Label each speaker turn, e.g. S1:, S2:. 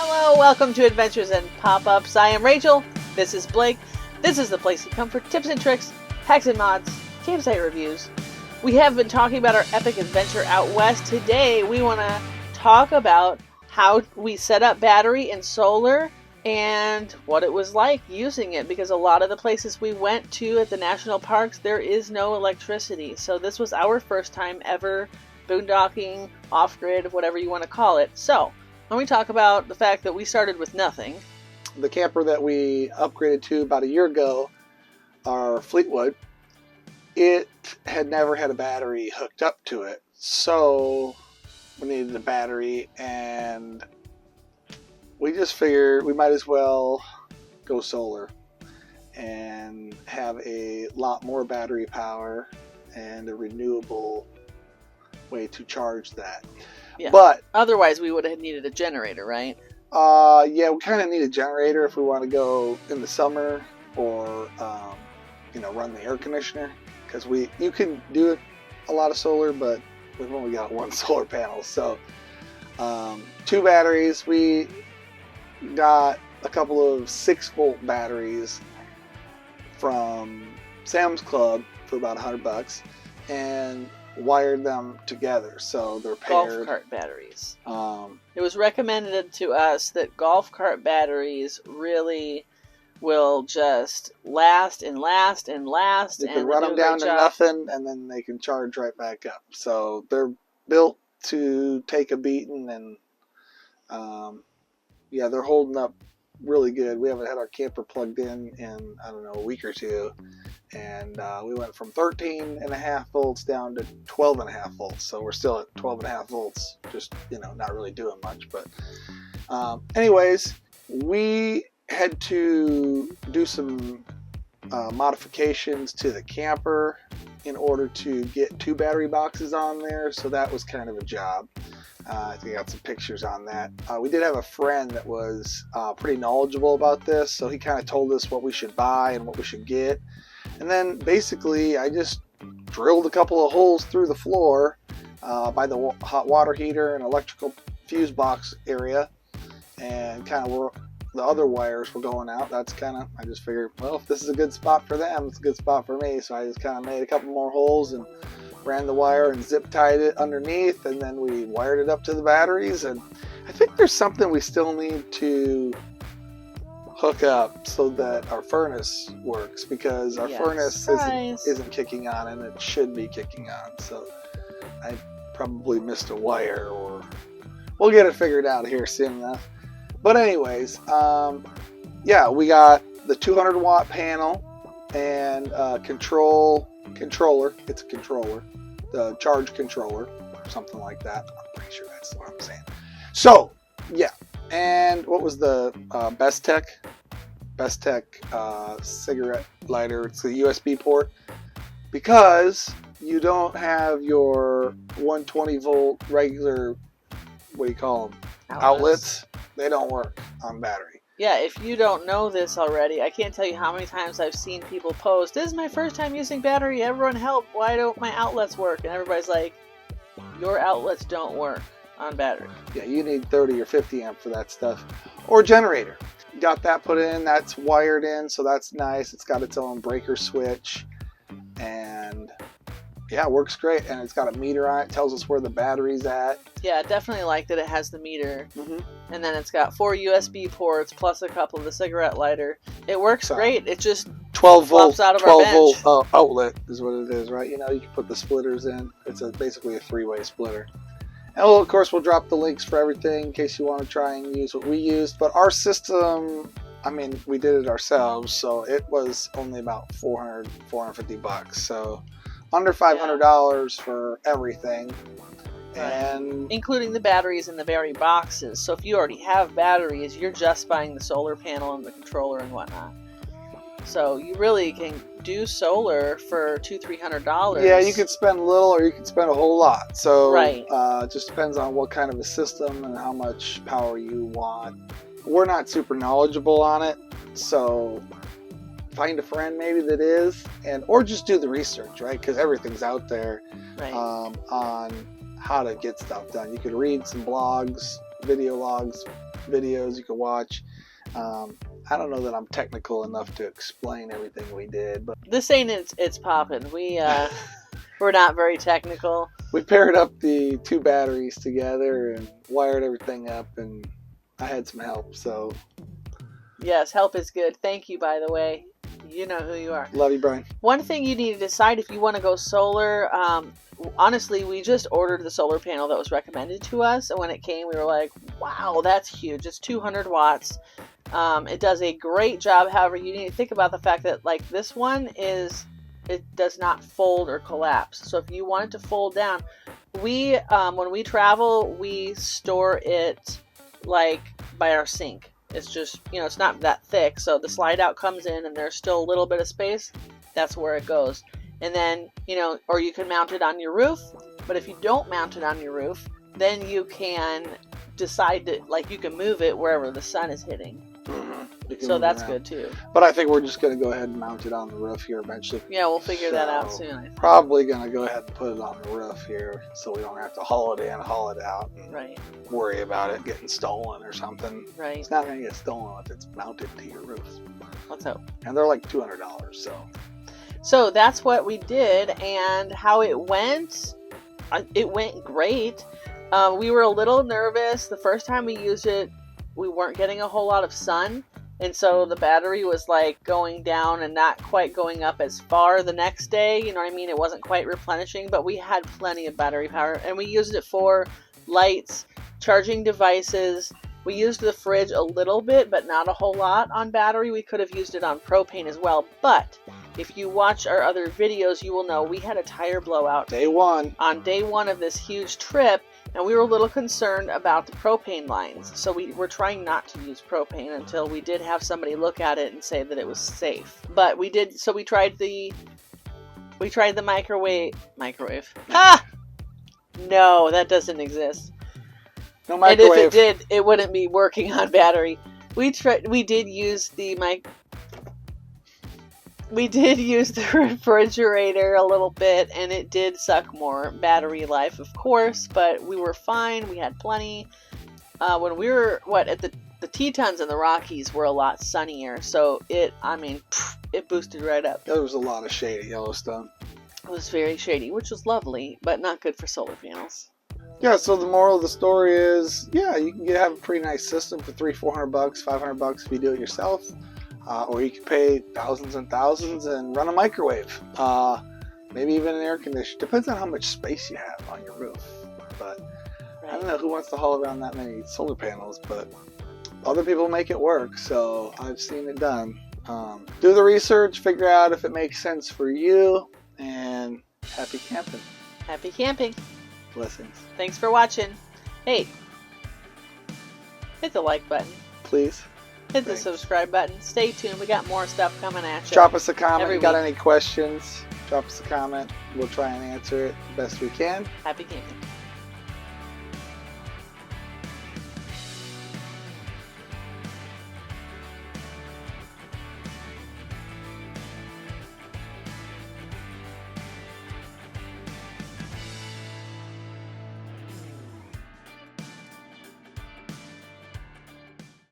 S1: Hello, welcome to Adventures and Pop-Ups. I am Rachel. This is Blake. This is the place you come for tips and tricks, hacks and mods, campsite reviews. We have been talking about our epic adventure out west. Today, we want to talk about how we set up battery and solar and what it was like using it, because a lot of the places we went to at the national parks, there is no electricity. So this was our first time ever boondocking, off-grid, whatever you want to call it. So, when we talk about the fact that we started with nothing.
S2: The camper that we upgraded to about a year ago, our Fleetwood, it had never had a battery hooked up to it. So we needed a battery, and we just figured we might as well go solar and have a lot more battery power and a renewable way to charge that.
S1: Yeah.
S2: But
S1: otherwise we would have needed a generator, right?
S2: Yeah, we kind of need a generator if we want to go in the summer or run the air conditioner, because you can do it a lot of solar, but we've only got one solar panel. So 2 batteries. We got a couple of 6-volt batteries from Sam's Club for about $100 and wired them together so they're paired.
S1: Golf cart batteries. It was recommended to us that golf cart batteries really will just last and last and last.
S2: You can run them down to nothing and then they can charge right back up. So they're built to take a beating, and they're holding up really good. We haven't had our camper plugged in a week or two, and we went from 13.5 volts down to 12.5 volts. So we're still at 12.5 volts, just not really doing much. But anyways, we had to do some modifications to the camper in order to get 2 battery boxes on there. So that was kind of a job. I think I got some pictures on that. We did have a friend that was pretty knowledgeable about this, so he kind of told us what we should buy and what we should get. And then basically I just drilled a couple of holes through the floor by the hot water heater and electrical fuse box area, and kind of where the other wires were going out. I just figured, well, if this is a good spot for them, it's a good spot for me. So I just kind of made a couple more holes and ran the wire and zip tied it underneath, and then we wired it up to the batteries. And I think there's something we still need to hook up so that our furnace works, because our furnace isn't kicking on, and it should be kicking on. So I probably missed a wire, or we'll get it figured out here soon enough. But anyways, we got the 200 watt panel and controller. It's a controller, the charge controller, something like that. I'm pretty sure that's what I'm saying. So and what was the Best Tech cigarette lighter? It's a USB port, because you don't have your 120 volt regular, what do you call them, outlets. They don't work on battery.
S1: Yeah, if you don't know this already, I can't tell you how many times I've seen people post, "This is my first time using battery, everyone help, why don't my outlets work?" And everybody's like, your outlets don't work on battery.
S2: Yeah, you need 30 or 50 amp for that stuff. Or generator. Got that put in, that's wired in, so that's nice. It's got its own breaker switch, and it works great. And it's got a meter on it, tells us where the battery's at. Yeah,
S1: I definitely like that it has the meter.
S2: Mm-hmm.
S1: And then it's got 4 USB ports plus a couple of the cigarette lighter. It works great. It just
S2: 12 volt
S1: out of our bench.
S2: Outlet is what it is, right? You can put the splitters in. It's basically a 3-way splitter. And of course, we'll drop the links for everything in case you want to try and use what we used. But our system, we did it ourselves, so it was only about $450. So under $500 for everything. And
S1: including the batteries and the battery boxes. So if you already have batteries, you're just buying the solar panel and the controller and whatnot. So you really can do solar for $200-300.
S2: Yeah, you could spend a little, or you could spend a whole lot. So
S1: it
S2: just depends on what kind of a system and how much power you want. We're not super knowledgeable on it, so find a friend maybe that is, or just do the research, right? Because everything's out there on how to get stuff done. You could read some blogs, video logs, videos you can watch. I don't know that I'm technical enough to explain everything we did, but
S1: This ain't it's popping. We're not very technical.
S2: we paired up the 2 batteries together and wired everything up, and I had some help. So
S1: Yes, help is good. Thank you, by the way. You know who you are.
S2: love you, Brian.
S1: One thing you need to decide if you want to go solar. Honestly, we just ordered the solar panel that was recommended to us, and when it came, we were like, "Wow, that's huge! It's 200 watts. It does a great job." However, you need to think about the fact that like this one it does not fold or collapse. So if you want it to fold down, when we travel, we store it like by our sink. It's just, it's not that thick, so the slide out comes in and there's still a little bit of space. That's where it goes. And then, or you can mount it on your roof. But if you don't mount it on your roof, then you can decide to, you can move it wherever the sun is hitting. So that's good too.
S2: But I think we're just going to go ahead and mount it on the roof here eventually.
S1: Yeah, we'll figure that out soon. I think.
S2: Probably going to go ahead and put it on the roof here so we don't have to haul it in, haul it out, and worry about it getting stolen or something.
S1: Right.
S2: It's not going to get stolen if it's mounted to your roof.
S1: Let's hope.
S2: And they're like $200,
S1: So that's what we did, and how it went. It went great. We were a little nervous. The first time we used it, we weren't getting a whole lot of sun. And so the battery was going down and not quite going up as far the next day. You know what I mean? It wasn't quite replenishing, but we had plenty of battery power. And we used it for lights, charging devices. We used the fridge a little bit, but not a whole lot on battery. We could have used it on propane as well. But if you watch our other videos, you will know we had a tire blowout.
S2: Day one.
S1: On day one of this huge trip. And we were a little concerned about the propane lines. So we were trying not to use propane until we did have somebody look at it and say that it was safe. But we did, so we tried the microwave. Ha! No, that doesn't exist.
S2: No microwave.
S1: And if it did, it wouldn't be working on battery. We did use the refrigerator a little bit, and it did suck more battery life, of course, but we were fine. We had plenty. When we were, at the Tetons and the Rockies were a lot sunnier, so it boosted right up.
S2: There was a lot of shade at Yellowstone.
S1: It was very shady, which was lovely, but not good for solar panels.
S2: Yeah, so the moral of the story is, you can have a pretty nice system for $300-400, $500 if you do it yourself. Or you can pay thousands and thousands and run a microwave. Maybe even an air conditioner. Depends on how much space you have on your roof. But I don't know who wants to haul around that many solar panels, but other people make it work, so I've seen it done. Do the research, figure out if it makes sense for you, and happy camping.
S1: Happy camping.
S2: Blessings.
S1: Thanks for watching. Hey, hit the like button.
S2: Please.
S1: Hit the subscribe button. Stay tuned. We got more stuff coming at you.
S2: Drop us a comment.
S1: Every
S2: If you got
S1: week.
S2: any questions, drop us a comment. We'll try and answer it the best we can.
S1: Happy camping.